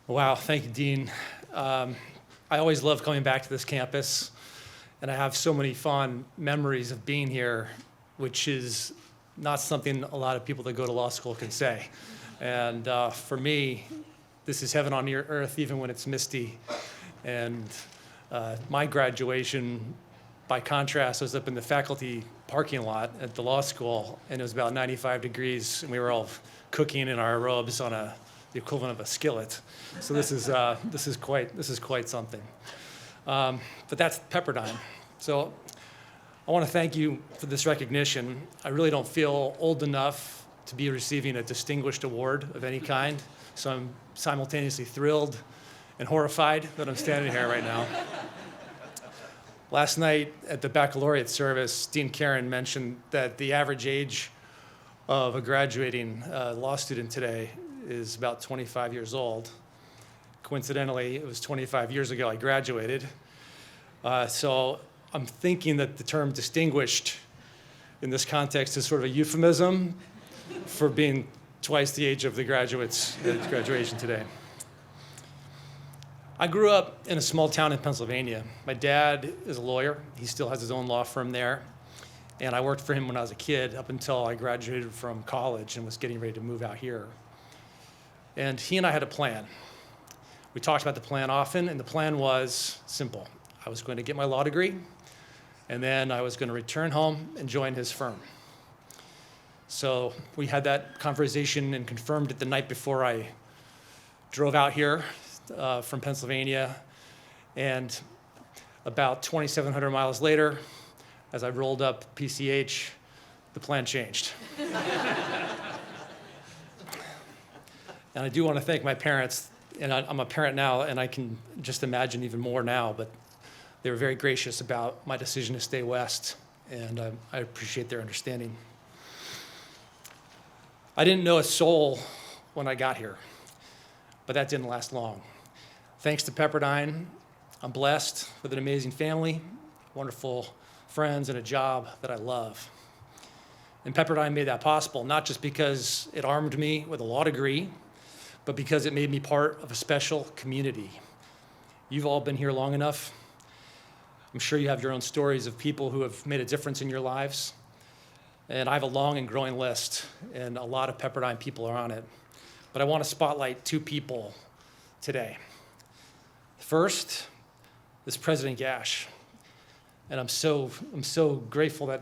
Wow, thank you, Dean. I always love coming back to this campus, and I have so many fond memories of being here, which is not something a lot of people that go to law school can say. And for me, this is heaven on earth, even when it's misty. And my graduation, by contrast, was up in the faculty parking lot at the law school, and it was about 95 degrees, and we were all cooking in our robes on the equivalent of a skillet. So this is quite something. But that's Pepperdine. So I want to thank you for this recognition. I really don't feel old enough to be receiving a distinguished award of any kind, so I'm simultaneously thrilled and horrified that I'm standing here right now. Last night at the baccalaureate service, Dean Karen mentioned that the average age of a graduating law student today is about 25 years old. Coincidentally, it was 25 years ago I graduated. So I'm thinking that the term distinguished in this context is sort of a euphemism for being twice the age of the graduates at graduation today. I grew up in a small town in Pennsylvania. My dad is a lawyer. He still has his own law firm there. And I worked for him when I was a kid up until I graduated from college and was getting ready to move out here. And he and I had a plan. We talked about the plan often, and the plan was simple. I was going to get my law degree, and then I was going to return home and join his firm. So we had that conversation and confirmed it the night before I drove out here from Pennsylvania. And about 2,700 miles later, as I rolled up PCH, the plan changed. And I do want to thank my parents, and I'm a parent now, and I can just imagine even more now, but they were very gracious about my decision to stay west, and I appreciate their understanding. I didn't know a soul when I got here, but that didn't last long. Thanks to Pepperdine, I'm blessed with an amazing family, wonderful friends, and a job that I love. And Pepperdine made that possible, not just because it armed me with a law degree, but because it made me part of a special community. You've all been here long enough. I'm sure you have your own stories of people who have made a difference in your lives. And I have a long and growing list, and a lot of Pepperdine people are on it. But I want to spotlight two people today. First is President Gash. And I'm so grateful that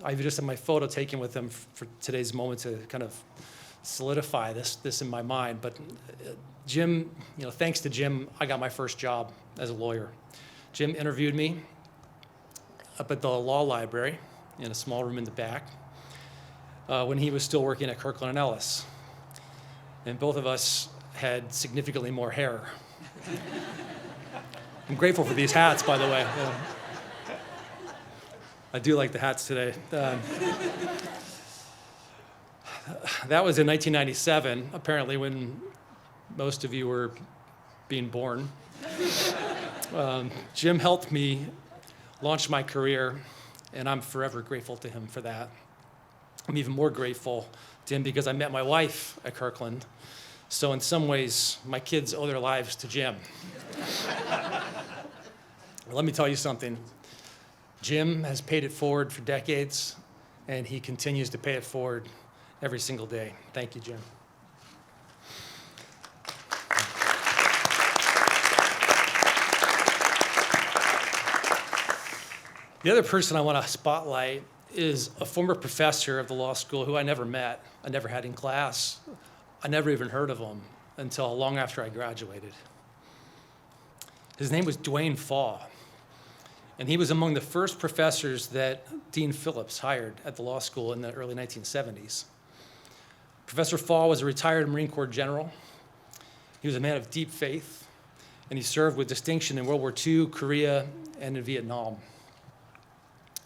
I just had my photo taken with him for today's moment to kind of solidify this in my mind. But Jim, thanks to Jim, I got my first job as a lawyer. Jim interviewed me up at the law library in a small room in the back when he was still working at Kirkland & Ellis. And both of us had significantly more hair. I'm grateful for these hats, by the way. I do like the hats today. That was in 1997, apparently when most of you were being born. Jim helped me launch my career, and I'm forever grateful to him for that. I'm even more grateful to him because I met my wife at Kirkland. So in some ways, my kids owe their lives to Jim. Let me tell you something. Jim has paid it forward for decades, and he continues to pay it forward every single day. Thank you, Jim. The other person I want to spotlight is a former professor of the law school who I never met, I never had in class. I never even heard of him until long after I graduated. His name was Dwayne Faw, and he was among the first professors that Dean Phillips hired at the law school in the early 1970s. Professor Faw was a retired Marine Corps general. He was a man of deep faith, and he served with distinction in World War II, Korea, and in Vietnam.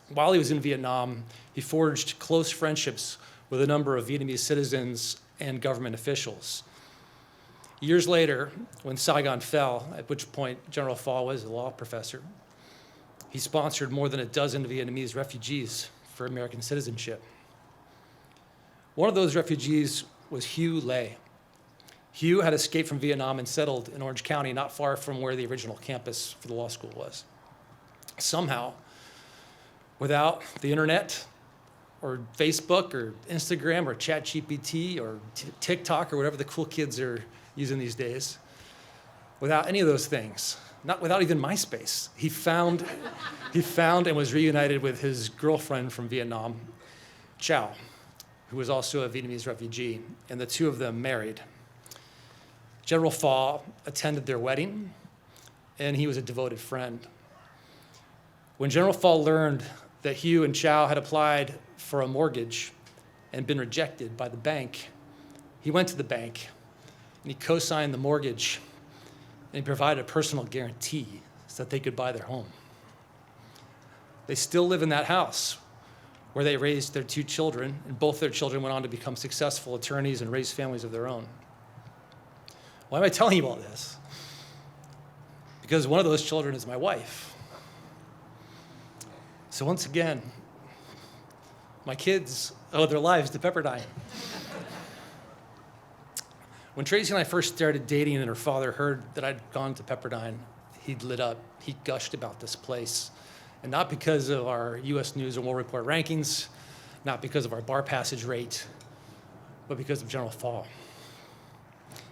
While he was in Vietnam, he forged close friendships with a number of Vietnamese citizens and government officials. Years later, when Saigon fell, at which point General Faw was a law professor, he sponsored more than a dozen Vietnamese refugees for American citizenship. One of those refugees was Hugh Lê. Hugh had escaped from Vietnam and settled in Orange County, not far from where the original campus for the law school was. Somehow, without the internet, or Facebook, or Instagram, or ChatGPT, or TikTok, or whatever the cool kids are using these days, without any of those things, not without even MySpace, he found and was reunited with his girlfriend from Vietnam, Chow, who was also a Vietnamese refugee, and the two of them married. General Pho attended their wedding, and he was a devoted friend. When General Pho learned that Hugh and Chow had applied for a mortgage and been rejected by the bank, he went to the bank and he co-signed the mortgage and he provided a personal guarantee so that they could buy their home. They still live in that house where they raised their two children, and both their children went on to become successful attorneys and raise families of their own. Why am I telling you all this? Because one of those children is my wife. So once again, my kids owe their lives to Pepperdine. When Tracy and I first started dating and her father heard that I'd gone to Pepperdine, he lit up. He gushed about this place. And not because of our US News and World Report rankings, not because of our bar passage rate, but because of General Pho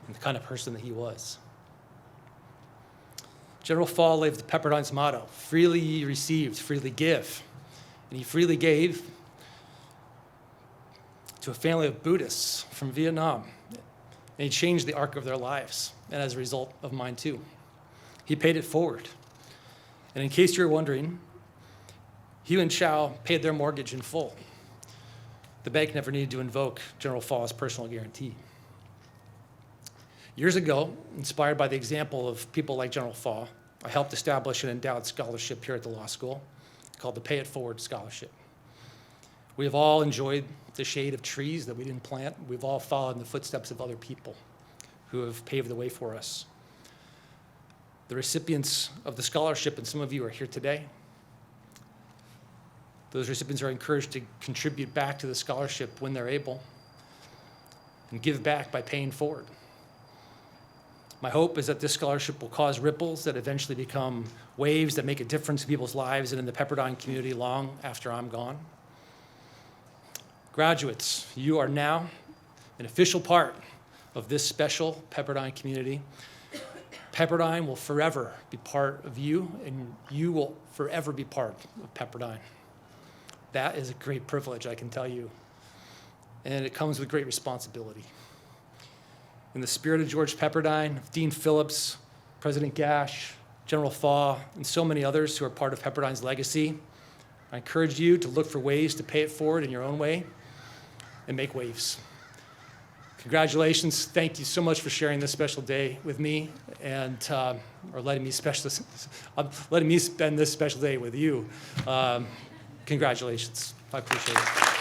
and the kind of person that he was. General Pho lived Pepperdine's motto, freely ye received, freely give. And he freely gave to a family of Buddhists from Vietnam. And he changed the arc of their lives, and as a result of mine too. He paid it forward. And in case you're wondering, Hugh and Chow paid their mortgage in full. The bank never needed to invoke General Pho's personal guarantee. Years ago, inspired by the example of people like General Pho, I helped establish an endowed scholarship here at the law school called the Pay It Forward Scholarship. We have all enjoyed the shade of trees that we didn't plant. We've all followed in the footsteps of other people who have paved the way for us. The recipients of the scholarship, and some of you are here today, those recipients are encouraged to contribute back to the scholarship when they're able and give back by paying forward. My hope is that this scholarship will cause ripples that eventually become waves that make a difference in people's lives and in the Pepperdine community long after I'm gone. Graduates, you are now an official part of this special Pepperdine community. Pepperdine will forever be part of you, and you will forever be part of Pepperdine. That is a great privilege, I can tell you, and it comes with great responsibility. In the spirit of George Pepperdine, Dean Phillips, President Gash, General Pho, and so many others who are part of Pepperdine's legacy, I encourage you to look for ways to pay it forward in your own way and make waves. Congratulations. Thank you so much for sharing this special day with me and or letting me spend this special day with you. Congratulations. I appreciate it.